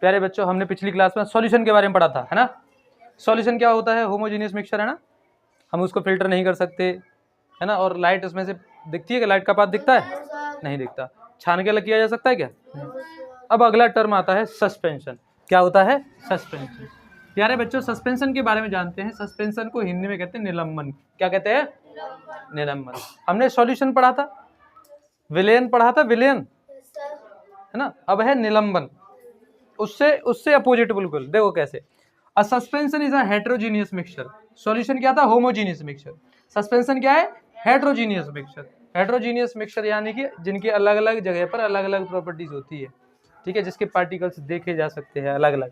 प्यारे बच्चों हमने पिछली क्लास में सॉल्यूशन के बारे में पढ़ा था, है ना। सॉल्यूशन क्या होता है, होमोजीनियस मिक्सचर, है ना। हम उसको फिल्टर नहीं कर सकते, है ना, और लाइट उसमें से दिखती है कि लाइट का पाथ दिखता है, नहीं दिखता। छान के अलग किया जा सकता है क्या? अब अगला टर्म आता है सस्पेंशन। क्या होता है? सस्पेंशन। प्यारे बच्चों सस्पेंशन के बारे में जानते हैं। सस्पेंशन को हिंदी में कहते हैं निलंबन। क्या कहते हैं? निलंबन। हमने सॉल्यूशन पढ़ा था, विलयन पढ़ा था, विलयन, है ना। अब है निलंबन, उससे अपोजिट बिल्कुल। देखो कैसे, अ suspension is a heterogeneous mixture. Solution क्या था? Homogeneous mixture. सस्पेंशन क्या है? Heterogeneous mixture. हेटेरोजीनियस मिक्सचर यानी कि जिनकी अलग अलग जगह पर अलग अलग प्रॉपर्टीज होती है, ठीक है, जिसके पार्टिकल्स देखे जा सकते हैं अलग अलग।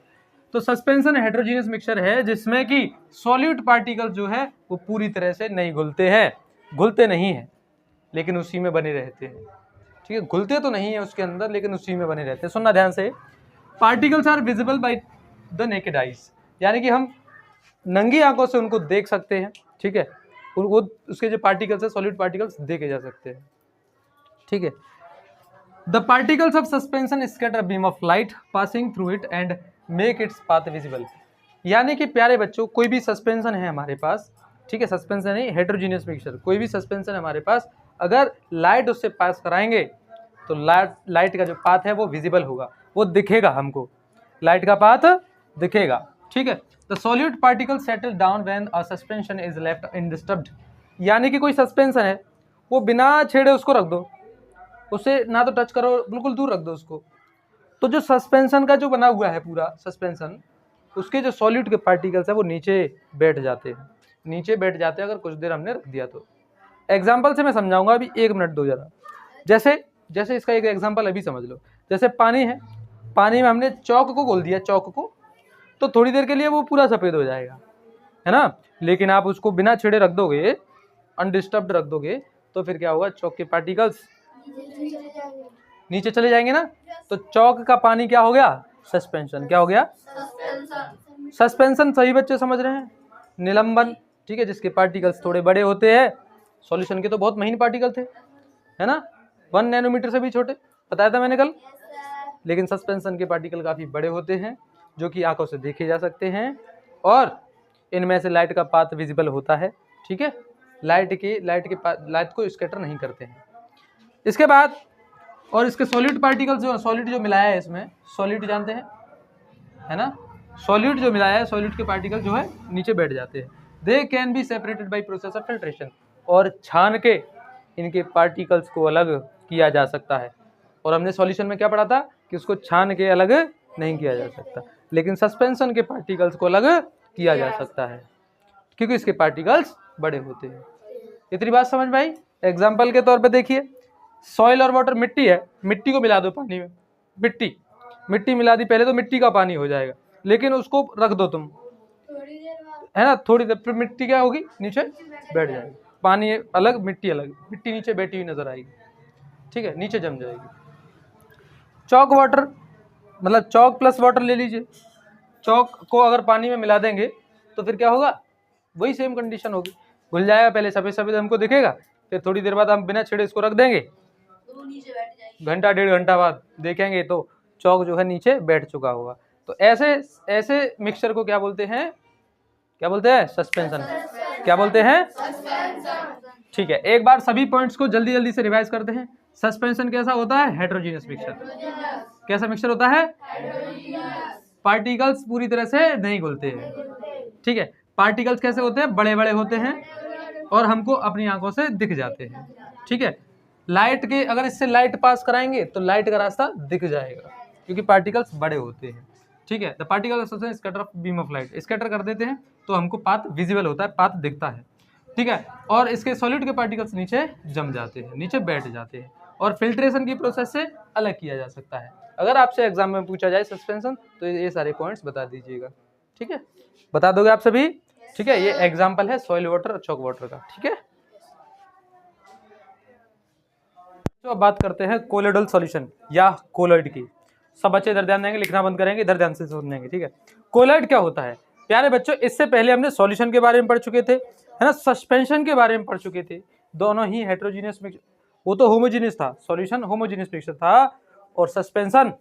तो सस्पेंशन हेटेरोजीनियस मिक्सचर है जिसमें कि सॉल्यूट पार्टिकल जो है वो पूरी तरह से नहीं घुलते हैं, घुलते नहीं है लेकिन उसी में बने रहते हैं, ठीक है। घुलते तो नहीं है उसके अंदर लेकिन उसी में बने रहते हैं। सुनना ध्यान से, particles are visible by the naked eyes, यानी कि हम नंगी आंखों से उनको देख सकते हैं, ठीक है। वो उसके जो पार्टिकल्स है, सॉलिड पार्टिकल्स देखे जा सकते हैं, ठीक है। The particles of suspension scatter beam of light passing through it and make its path visible. यानी कि प्यारे बच्चों कोई भी सस्पेंशन है हमारे पास, ठीक है, सस्पेंशन नहीं, हेटेरोजीनियस मिक्सचर, कोई भी सस्पेंशन है हमारे पास, अगर लाइट उससे पास कराएंगे तो लाइट का जो पाथ है वो विजिबल होगा, वो दिखेगा हमको, लाइट का पाथ दिखेगा, ठीक है। The solute particle settle down when a suspension is left undisturbed. यानी कि कोई सस्पेंशन है, वो बिना छेड़े उसको रख दो, उसे ना तो टच करो, बिल्कुल दूर रख दो उसको, तो जो सस्पेंशन का जो बना हुआ है पूरा सस्पेंशन, उसके जो सॉल्यूट के पार्टिकल्स है वो नीचे बैठ जाते हैं, नीचे बैठ जाते हैं अगर कुछ देर हमने रख दिया तो। एग्जाम्पल से मैं समझाऊंगा, अभी 1 मिनट दो जरा। जैसे इसका एक एग्जाम्पल अभी समझ लो। जैसे पानी है, पानी में हमने चौक को घोल दिया, चौक को, तो थोड़ी देर के लिए वो पूरा सफ़ेद हो जाएगा, है ना। लेकिन आप उसको बिना छेड़े रख दोगे, अनडिस्टर्ब्ड रख दोगे, तो फिर क्या होगा, चौक के पार्टिकल्स नीचे चले जाएंगे ना। तो चौक का पानी क्या हो गया? सस्पेंशन। क्या हो गया? सस्पेंशन। सही बच्चे समझ रहे हैं। निलंबन, ठीक है, जिसके पार्टिकल्स थोड़े बड़े होते हैं। सॉल्यूशन के तो बहुत महीन पार्टिकल थे, है ना, 1 नैनोमीटर से भी छोटे, बताया था मैंने कल। लेकिन सस्पेंशन के पार्टिकल काफ़ी बड़े होते हैं जो कि आंखों से देखे जा सकते हैं, और इनमें से लाइट का पाथ विजिबल होता है, ठीक है। लाइट को स्कैटर नहीं करते हैं। इसके बाद और इसके सॉलिड पार्टिकल्स जो सॉलिड जो मिलाया है इसमें, सॉलिड जानते हैं, है ना, सॉलिड जो मिलाया है, सॉलिड के पार्टिकल जो है नीचे बैठ जाते हैं। They can be separated by process of filtration. और छान के इनके पार्टिकल्स को अलग किया जा सकता है। और हमने सॉल्यूशन में क्या पढ़ा था कि उसको छान के अलग नहीं किया जा सकता, लेकिन सस्पेंशन के पार्टिकल्स को अलग किया जा सकता है क्योंकि इसके पार्टिकल्स बड़े होते हैं। इतनी बात समझ में आई? एग्जाम्पल के तौर पे देखिए, सॉइल और वाटर, मिट्टी है, मिट्टी को मिला दो पानी में, मिट्टी मिला दी, पहले तो मिट्टी का पानी हो जाएगा, लेकिन उसको रख दो तुम, है ना, थोड़ी देर, फिर मिट्टी क्या होगी, नीचे बैठ जाएगी, पानी अलग मिट्टी अलग, मिट्टी नीचे बैठी हुई नजर आएगी, ठीक है, नीचे जम जाएगी। चौक वाटर, मतलब चौक प्लस वाटर ले लीजिए, चौक को अगर पानी में मिला देंगे तो फिर क्या होगा, वही सेम कंडीशन होगी, घुल जाएगा, पहले सफेद सफेद हमको दिखेगा, फिर थोड़ी देर बाद हम बिना छेड़े इसको रख देंगे, घंटा 1.5 घंटा बाद देखेंगे तो चौक जो है नीचे बैठ चुका होगा। तो ऐसे मिक्सचर को क्या बोलते हैं? सस्पेंशन। क्या बोलते हैं? ठीक है, एक बार सभी पॉइंट्स को जल्दी जल्दी से रिवाइज करते हैं। सस्पेंशन कैसा होता है? Heterogeneous mixture. कैसा मिक्सचर होता है? पार्टिकल्स पूरी तरह से नहीं घुलते हैं, ठीक है। पार्टिकल्स कैसे होते हैं? बड़े बड़े होते हैं और हमको अपनी आंखों से दिख जाते हैं, ठीक है। लाइट के, अगर इससे लाइट पास कराएंगे तो लाइट का रास्ता दिख जाएगा क्योंकि पार्टिकल्स बड़े होते हैं, ठीक है। The particle scatter of beam of light, scatter कर देते हैं तो हमको पाथ विजिबल होता है, पाथ दिखता है, ठीक है। और इसके सॉलिड के पार्टिकल्स नीचे जम जाते हैं, नीचे बैठ जाते हैं, और फिल्ट्रेशन की प्रोसेस से अलग किया जा सकता है। अगर आपसे एग्जाम में पूछा जाए सस्पेंशन तो ये सारे पॉइंट्स बता दीजिएगा, ठीक है, बता दोगे आप सभी, ठीक है। ये एग्जाम्पल है सॉइल वाटर और चौक वाटर का, ठीक है। तो अब बात करते हैं कोलोइडल सॉल्यूशन या कोलोइड की। सब बच्चे इधर ध्यान देंगे, लिखना बंद करेंगे, इधर ध्यान से सुनेंगे, ठीक है। कोलोइड क्या होता है? प्यारे बच्चों, इससे पहले हमने सॉल्यूशन के बारे में पढ़ चुके थे, है ना, सस्पेंशन के बारे में पढ़ चुके थे, दोनों ही हेटेरोजीनियस मिक्सचर, वो तो होमोजीनियस था, सॉल्यूशन होमोजीनियस मिक्सचर था और सस्पेंशन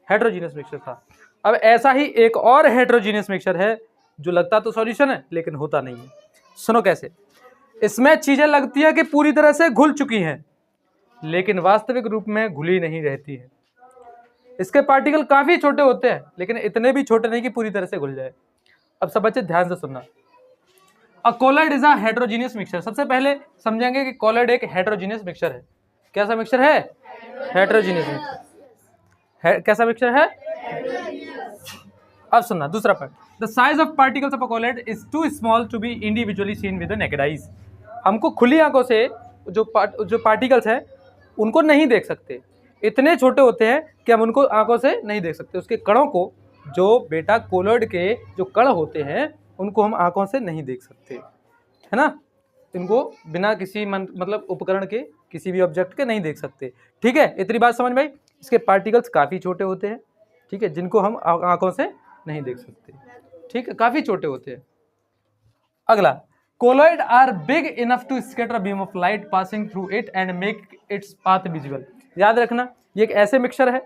हेटेरोजीनियस मिक्सचर था। अब ऐसा ही एक और हेटेरोजीनियस मिक्सचर है जो लगता तो सॉल्यूशन है लेकिन होता नहीं है। सुनो कैसे। इसमें चीजें लगती है कि पूरी तरह से घुल चुकी हैं लेकिन वास्तविक रूप में घुली नहीं रहती है। इसके पार्टिकल काफी छोटे होते हैं लेकिन इतने भी छोटे नहीं कि पूरी तरह से घुल जाए। अब सब बच्चे ध्यान से सुनना। अ colloid is a heterogeneous mixture. सबसे पहले समझेंगे कि कोलॉइड एक हेटेरोजीनियस मिक्सचर है। कैसा मिक्सचर है? Heterogeneous mixture. कैसा मिक्सचर है? अब सुनना दूसरा part. The size of particles of a colloid is too small to be individually seen with the naked eyes. हमको खुली आंखों से जो पार्टिकल्स हैं उनको नहीं देख सकते, इतने छोटे होते हैं कि हम उनको आंखों से नहीं देख सकते। उसके कणों को, जो बेटा कोलॉइड के जो कण होते हैं उनको हम आंखों से नहीं देख सकते, है ना। इनको बिना किसी मतलब उपकरण के, किसी भी ऑब्जेक्ट के नहीं देख सकते। ठीक है, इतनी बात समझ में आई। इसके पार्टिकल्स काफ़ी छोटे होते हैं, ठीक है, जिनको हम आंखों से नहीं देख सकते। ठीक है, काफ़ी छोटे होते हैं। अगला, colloid are big enough to scatter beam of light passing through it and make its path visible. याद रखना, ये एक ऐसे मिक्सचर है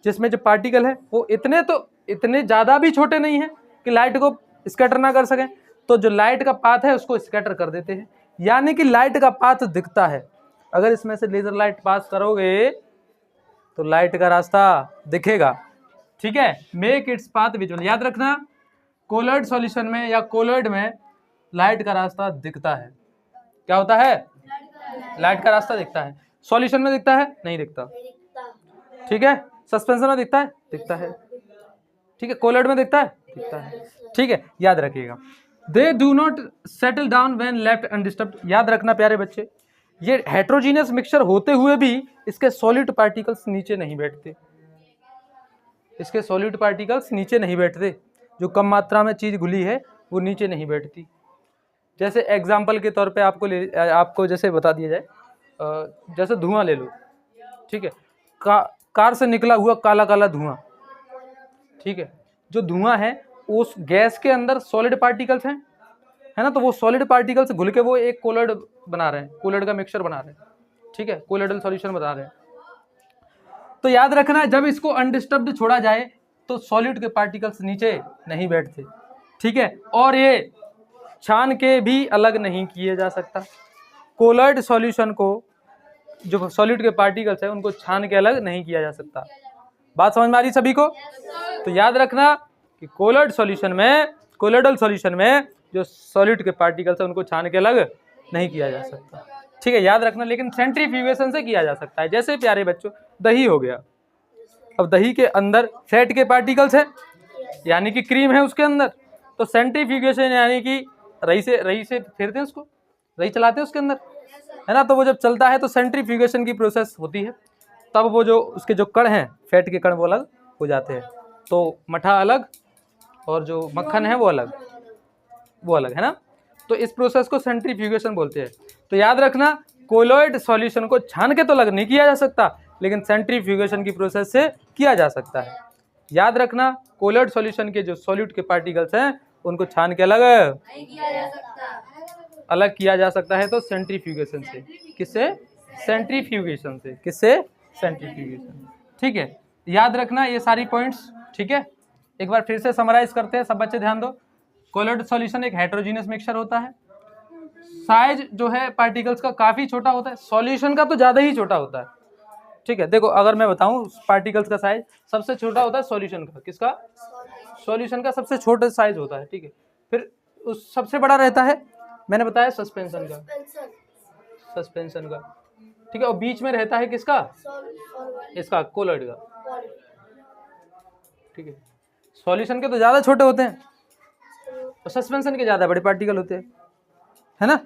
जिसमें जो पार्टिकल है वो इतने ज़्यादा भी छोटे नहीं हैं कि लाइट को स्कैटर ना कर सकें, तो जो लाइट का पाथ है उसको स्कैटर कर देते हैं, यानी कि लाइट का पाथ दिखता है। अगर इसमें से लेजर लाइट पास करोगे तो लाइट का रास्ता दिखेगा। ठीक है, मेक इट्स पाथ विजुअल। याद रखना, कोलॉइड सॉल्यूशन में या कोलॉइड में लाइट का रास्ता दिखता है। क्या होता है? लाइट का रास्ता दिखता है। सॉल्यूशन में दिखता है? नहीं दिखता। ठीक है, सस्पेंशन में दिखता है? दिखता है। ठीक है, कोलॉइड में दिखता है? दिखता है। ठीक है, याद रखिएगा। They do not settle down when left undisturbed. याद रखना प्यारे बच्चे, ये हेटेरोजीनियस मिक्सचर होते हुए भी इसके सॉलिड पार्टिकल्स नीचे नहीं बैठते। इसके सॉलिड पार्टिकल्स नीचे नहीं बैठते। जो कम मात्रा में चीज घुली है वो नीचे नहीं बैठती। जैसे एग्जाम्पल के तौर पे आपको जैसे बता दिया जाए, जैसे धुआं ले लो। ठीक है, कार से निकला हुआ काला काला धुआं। ठीक है, जो धुआं है उस गैस के अंदर सॉलिड पार्टिकल्स हैं, है ना, तो वो सॉलिड पार्टिकल्स घुल के वो एक कोलॉइड बना रहे हैं, कोलॉइड का मिक्सचर बना रहे हैं। ठीक है, कोलॉइडल सॉल्यूशन बना रहे हैं। तो याद रखना, जब इसको अनडिस्टर्ब्ड छोड़ा जाए तो सॉलिड के पार्टिकल्स नीचे नहीं बैठते। ठीक है, और ये छान के भी अलग नहीं किए जा सकता। कोलॉइड सॉल्यूशन को, जो सॉलिड के पार्टिकल्स है उनको छान के अलग नहीं किया जा सकता। बात समझ में आ रही सभी को? तो याद रखना कि कोलॉइड सॉल्यूशन में, कोलॉइडल सॉल्यूशन में जो सॉलिड के पार्टिकल्स है उनको छान के अलग नहीं किया जा सकता। ठीक है, याद रखना, लेकिन सेंट्रीफ्यूगेशन से किया जा सकता है। जैसे प्यारे बच्चों दही हो गया, अब दही के अंदर फैट के पार्टिकल्स हैं, यानी कि क्रीम है उसके अंदर, तो सेंट्रीफ्यूगेशन यानी कि रही से फेरते हैं उसको, रही चलाते हैं उसके अंदर, है ना। तो वो जब चलता है तो सेंट्रीफ्यूगेशन की प्रोसेस होती है, तब वो जो उसके जो कण हैं, फैट के कण, वो अलग हो जाते हैं। तो मठा अलग और जो मक्खन है वो अलग, है ना। तो इस प्रोसेस को सेंट्रीफ्यूगेशन बोलते हैं। तो याद रखना, कोलॉइड सॉल्यूशन को छान के तो अलग नहीं किया जा सकता, लेकिन सेंट्रीफ्यूगेशन की प्रोसेस से किया जा सकता है। याद रखना, कोलॉइड सॉल्यूशन के जो सॉल्यूट के पार्टिकल्स हैं उनको छान के अलग नहीं किया जा सकता। अलग किया जा सकता है तो सेंट्रीफ्यूगेशन से। किससे? सेंट्रीफ्यूगेशन से। किससे? सेंट्रीफ्यूगेशन। ठीक है, याद रखना ये सारी पॉइंट्स। ठीक है, एक बार फिर से समराइज करते हैं, सब बच्चे ध्यान दो। कोलॉइड सॉल्यूशन एक हेटेरोजीनियस मिक्सचर होता है। साइज जो है पार्टिकल्स का काफी छोटा होता है, सॉल्यूशन का तो ज्यादा ही छोटा होता है। ठीक है, देखो अगर मैं बताऊं पार्टिकल्स का साइज सबसे छोटा होता है सॉल्यूशन का। किसका? सॉल्यूशन का सबसे छोटा साइज होता है। ठीक है, फिर उस सबसे बड़ा रहता है, मैंने बताया सस्पेंशन का। ठीक है, और बीच में रहता है किसका? इसका, कोलॉइड का। ठीक है, सॉल्यूशन के तो ज्यादा छोटे होते हैं और सस्पेंशन के ज्यादा बड़े पार्टिकल होते हैं, है ना।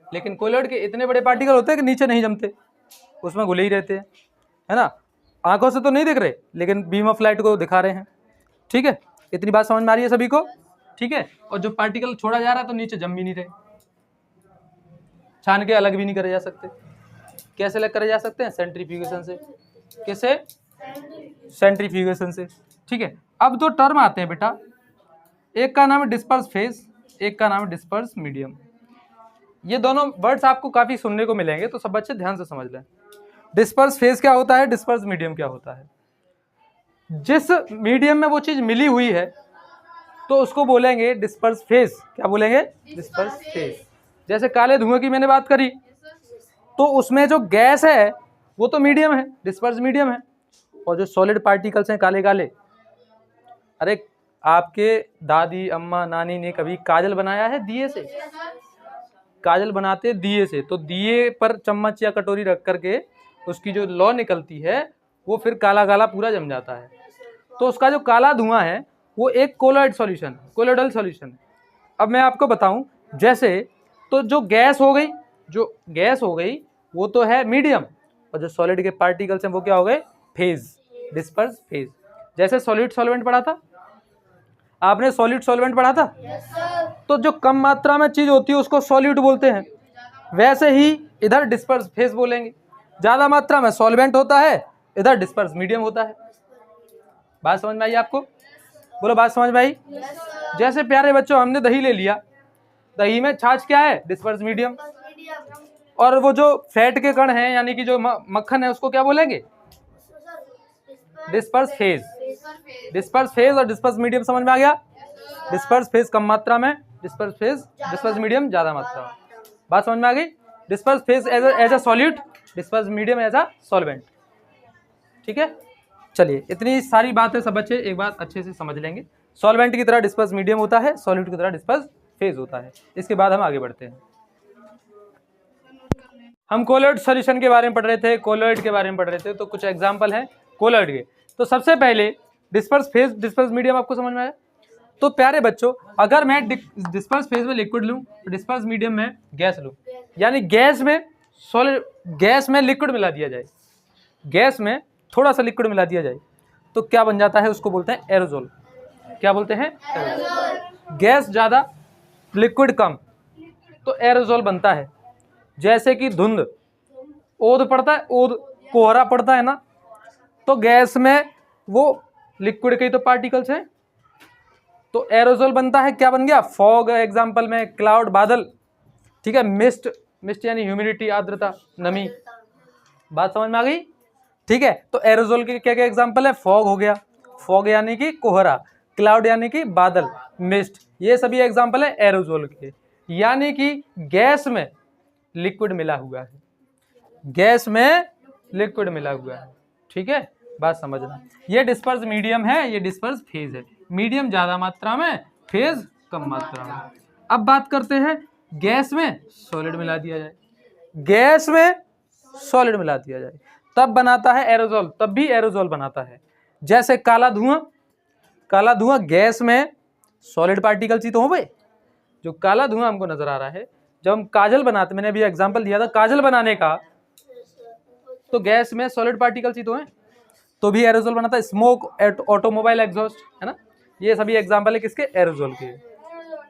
लेकिन कोलॉइड के इतने बड़े पार्टिकल होते हैं कि नीचे नहीं जमते, उसमें घुले ही रहते हैं, है ना। आंखों से तो नहीं दिख रहे लेकिन बीम ऑफ लाइट को दिखा रहे हैं। ठीक है, इतनी बात समझ में आ रही है सभी को? ठीक है, और जो पार्टिकल छोड़ा जा रहा है तो नीचे जम भी नहीं रहे, छान के अलग भी नहीं करे जा सकते। कैसे अलग करे जा सकते हैं? सेंट्रीफ्यूगेशन से। कैसे? सेंट्रीफ्यूगेशन से। ठीक है, अब दो टर्म आते हैं बेटा, एक का नाम है डिस्पर्स फेज, एक का नाम है डिस्पर्स मीडियम। ये दोनों वर्ड्स आपको काफी सुनने को मिलेंगे, तो सब बच्चे ध्यान से समझ लें। डिस्पर्स फेज क्या होता है, डिस्पर्स मीडियम क्या होता है। जिस मीडियम में वो चीज मिली हुई है तो उसको बोलेंगे डिस्पर्स फेज। क्या बोलेंगे? Disperse phase. जैसे काले धुएं की मैंने बात करी, तो उसमें जो गैस है वो तो मीडियम है, डिस्पर्स मीडियम है, और जो सॉलिड पार्टिकल्स हैं काले काले, अरे आपके दादी अम्मा नानी ने कभी काजल बनाया है दिए से? काजल बनाते दिए से, तो दिए पर चम्मच या कटोरी रख करके उसकी जो लौ निकलती है वो फिर काला काला पूरा जम जाता है। तो उसका जो काला धुआं है वो एक कोलॉइड सॉल्यूशन, कोलोइडल सॉल्यूशन है। अब मैं आपको बताऊं, जैसे तो जो गैस हो गई, जो गैस हो गई वो तो है मीडियम, और जो सॉलिड के पार्टिकल्स हैं वो क्या हो गए? Phase, disperse phase. जैसे सॉलिड सॉल्वेंट पढ़ा था आपने, सॉलिड सॉल्वेंट पढ़ा था। तो जो कम मात्रा में चीज होती है उसको सॉल्यूट बोलते हैं, वैसे ही इधर डिस्पर्स फेज बोलेंगे। ज्यादा मात्रा में सॉल्वेंट होता है, इधर डिस्पर्स मीडियम होता है। बात समझ में आई आपको? बोलो बात समझ में आई? जैसे प्यारे बच्चों हमने दही ले लिया, दही में छाछ क्या है? Disperse medium. और वो जो फैट के कण हैं यानी कि जो मक्खन है उसको क्या बोलेंगे? Disperse phase. डिस्पर्स फेज और डिस्पर्स मीडियम समझ में आ गया? डिस्पर्स फेज कम मात्रा में, डिस्पर्स फेज, डिस्पर्स मीडियम ज्यादा मात्रा में। बात समझ में आ गई? Disperse phase as a solute, disperse medium as a solvent. ठीक है, चलिए इतनी सारी बातें सब बच्चे एक बात अच्छे से समझ लेंगे। सॉल्वेंट की तरह डिस्पर्स मीडियम होता है, सॉल्यूट की तरह डिस्पर्स फेज होता है। इसके बाद हम आगे बढ़ते हैं। हम कोलोइड सॉल्यूशन के बारे में पढ़ रहे थे, कोलोइड के बारे में पढ़ रहे थे, तो कुछ एग्जांपल हैं कोलोइड के। तो सबसे पहले डिस्पर्स फेज, डिस्पर्स मीडियम आपको समझ में आया? तो प्यारे बच्चों अगर मैं डिस्पर्स फेज में लिक्विड लूं, डिस्पर्स मीडियम में गैस लूं, यानी गैस में सॉलिड, गैस में लिक्विड मिला दिया जाए, गैस में थोड़ा सा लिक्विड मिला दिया जाए तो क्या बन जाता है? उसको बोलते हैं एरोजोल। क्या बोलते हैं? एरोजोल। गैस ज्यादा लिक्विड कम तो एरोजोल बनता है। जैसे कि धुंध, ओद पड़ता है, ओद कोहरा पड़ता है ना, तो गैस में वो लिक्विड के तो पार्टिकल्स हैं तो एरोजोल बनता है। क्या बन गया? फॉग एग्जांपल में, क्लाउड बादल, ठीक है, मिस्ट, मिस्ट यानी ह्यूमिडिटी आर्द्रता नमी। बात समझ में आ गई? ठीक है, तो एरोजोल के क्या क्या एग्जांपल है? फॉग हो गया, फॉग यानी कि कोहरा, क्लाउड यानी कि बादल, मिस्ट, ये सभी एग्जांपल है एरोजोल के। यानी कि गैस में लिक्विड मिला हुआ है, गैस में लिक्विड मिला हुआ है। ठीक है, बात समझना। ये डिस्पर्स मीडियम है, ये डिस्पर्स फेज है। मीडियम ज्यादा मात्रा में, फेज कम मात्रा में। अब बात करते हैं गैस में सॉलिड मिला दिया जाए, गैस में सॉलिड मिला दिया जाए तब बनाता है एरोजोल, तब भी एरोजोल बनाता है। जैसे काला धुआं, काला धुआं गैस में सॉलिड पार्टिकल्स ही तो हो गए। जो काला धुआं हमको नजर आ रहा है, जब हम काजल बनाते, मैंने अभी एग्जांपल दिया था काजल बनाने का, तो गैस में सॉलिड पार्टिकल्स ही तो हैं, तो भी एरोजोल बनाता है। स्मोक, ऑटोमोबाइल एग्जॉस्ट, है ना, ये सभी एग्जांपल है किसके? एरोजोल के।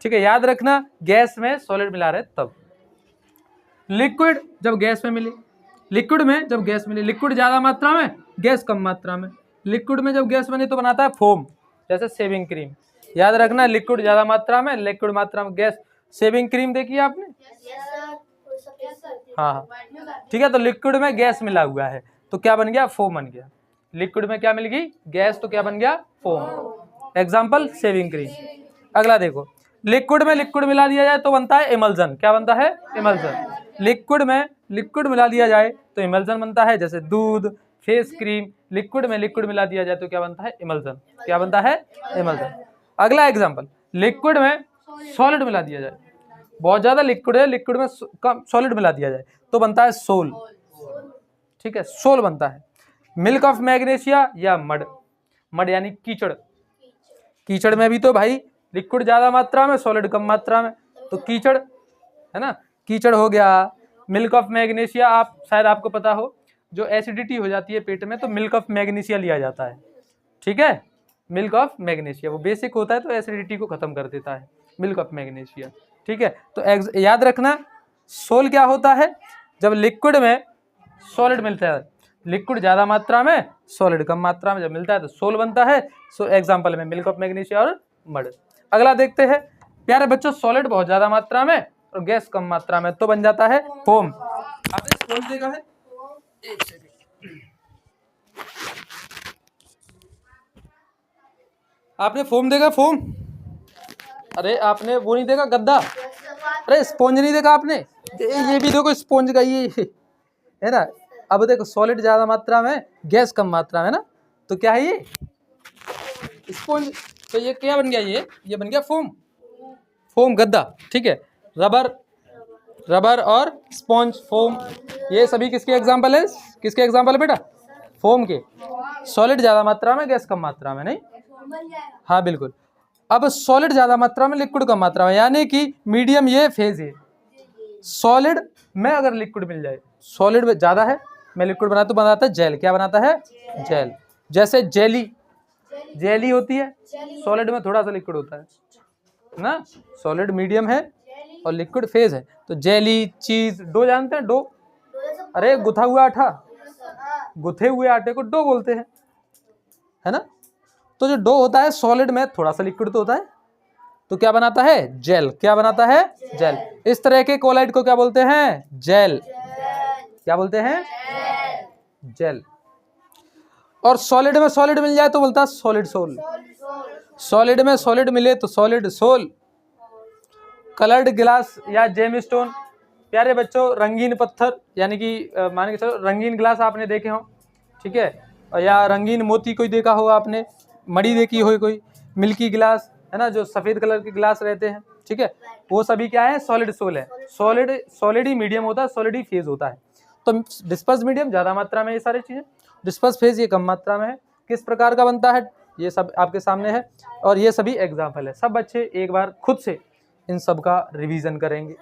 ठीक है, याद रखना गैस में सॉलिड मिला रहे तब। लिक्विड जब गैस में मिले, लिक्विड में जब गैस मिले, लिक्विड ज्यादा मात्रा में, गैस कम मात्रा में। लिक्विड में जब गैस बने तो बनाता है फोम, जैसे शेविंग क्रीम। याद रखना लिक्विड ज्यादा मात्रा में, लिक्विड मात्रा में गैस। शेविंग क्रीम देखी है आपने? हाँ, ठीक है, तो लिक्विड में गैस मिला हुआ है तो क्या बन गया? फोम बन गया। लिक्विड में क्या मिल गई? गैस, तो क्या बन गया? फोम। Example shaving cream. अगला देखो, लिक्विड में लिक्विड मिला दिया जाए तो बनता है इमल्जन। क्या बनता है? इमल्जन। लिक्विड में लिक्विड मिला दिया जाए तो इमल्जन बनता है, जैसे दूध, फेस क्रीम। लिक्विड में लिक्विड मिला दिया जाए तो क्या बनता है? इमल्जन। क्या बनता है? इमल्जन। अगला एग्जाम्पल, लिक्विड में सॉलिड मिला दिया जाए, बहुत ज्यादा लिक्विड है, लिक्विड में कम सॉलिड मिला दिया जाए तो बनता है सोल। ठीक है, सोल बनता है। मिल्क ऑफ मैग्नीशिया या मड, मड यानी कीचड़। कीचड़ में भी तो भाई लिक्विड ज्यादा मात्रा में, सॉलिड कम मात्रा में, तो कीचड़ है ना, कीचड़ हो गया। मिल्क ऑफ मैग्नीशिया, आप शायद आपको पता हो, जो एसिडिटी हो जाती है पेट में तो मिल्क ऑफ मैग्नीशिया लिया जाता है। ठीक है, मिल्क ऑफ मैग्नीशिया वो बेसिक होता है तो एसिडिटी को खत्म कर देता है, मिल्क ऑफ मैग्नीशिया। ठीक है, तो याद रखना सोल क्या होता है? जब लिक्विड में सॉलिड मिलता है, लिक्विड ज्यादा मात्रा में, सॉलिड कम मात्रा में जब मिलता है तो सोल बनता है। सो एग्जांपल में मिल्क ऑफ मैग्नीशिया और मड। अगला देखते हैं प्यारे बच्चों, सॉलिड बहुत ज्यादा मात्रा में और गैस कम मात्रा में तो बन जाता है फोम। आपने फोम देखा है? एक सेकंड, आपने फोम देखा, फोम? अरे आपने वो नहीं देखा, गद्दा? अरे स्पॉन्ज नहीं देखा आपने? ये भी देखो स्पॉन्ज का ये है ना। अब देखो सॉलिड ज्यादा मात्रा में, गैस कम मात्रा में ना, तो क्या है ये? स्पॉन्ज। तो ये क्या बन गया? ये बन गया फोम। फोम गद्दा, ठीक है। रबर, रबर और स्पॉन्ज, फोम, ये सभी किसके एग्जाम्पल है? किसके एग्जाम्पल है बेटा? फोम के। सॉलिड ज्यादा मात्रा में, गैस कम मात्रा में, नहीं? हाँ बिल्कुल। अब सॉलिड ज्यादा मात्रा में, लिक्विड कम मात्रा में, यानी कि मीडियम ये फेज है। सॉलिड में अगर लिक्विड मिल जाए, सॉलिड में ज्यादा है, मैं लिक्विड बनाता हूँ, बनाता है जेल। क्या बनाता है? जेल। जैसे जेली, जेली होती है, सॉलिड में थोड़ा सा लिक्विड होता है ना। सॉलिड मीडियम है और लिक्विड फेज है। तो जेली, चीज, डो जानते हैं? डो, अरे गुथा हुआ आटा, गुथे हुए आटे को डो बोलते हैं, है ना। तो जो डो होता है सॉलिड में थोड़ा सा लिक्विड तो होता है, तो क्या बनाता है? जेल। क्या बनाता है? जेल। इस तरह के कोलाइड को क्या बोलते हैं? जेल। क्या बोलते हैं? जेल। और सॉलिड में सॉलिड मिल जाए तो बोलता है सॉलिड सोल। सॉलिड में सॉलिड मिले तो सॉलिड सोल। कलर्ड ग्लास या जेम स्टोन, प्यारे बच्चों, रंगीन पत्थर, यानी कि मान के चलो रंगीन ग्लास आपने देखे हो, ठीक है, और या रंगीन मोती कोई देखा हो आपने, मड़ी देखी हो कोई, मिल्की ग्लास, है ना, जो सफ़ेद कलर के ग्लास रहते हैं, ठीक है, वो सभी क्या है? सॉलिड सोल है। सॉलिड, सॉलिड ही मीडियम होता है, सॉलिड ही फेज होता है। तो डिस्पर्स मीडियम ज़्यादा मात्रा में, ये सारी चीज़ें, डिस्पर्स फेज ये कम मात्रा में है। किस प्रकार का बनता है ये सब आपके सामने है, और ये सभी एग्जाम्पल है। सब बच्चे एक बार खुद से इन सब का रिवीजन करेंगे।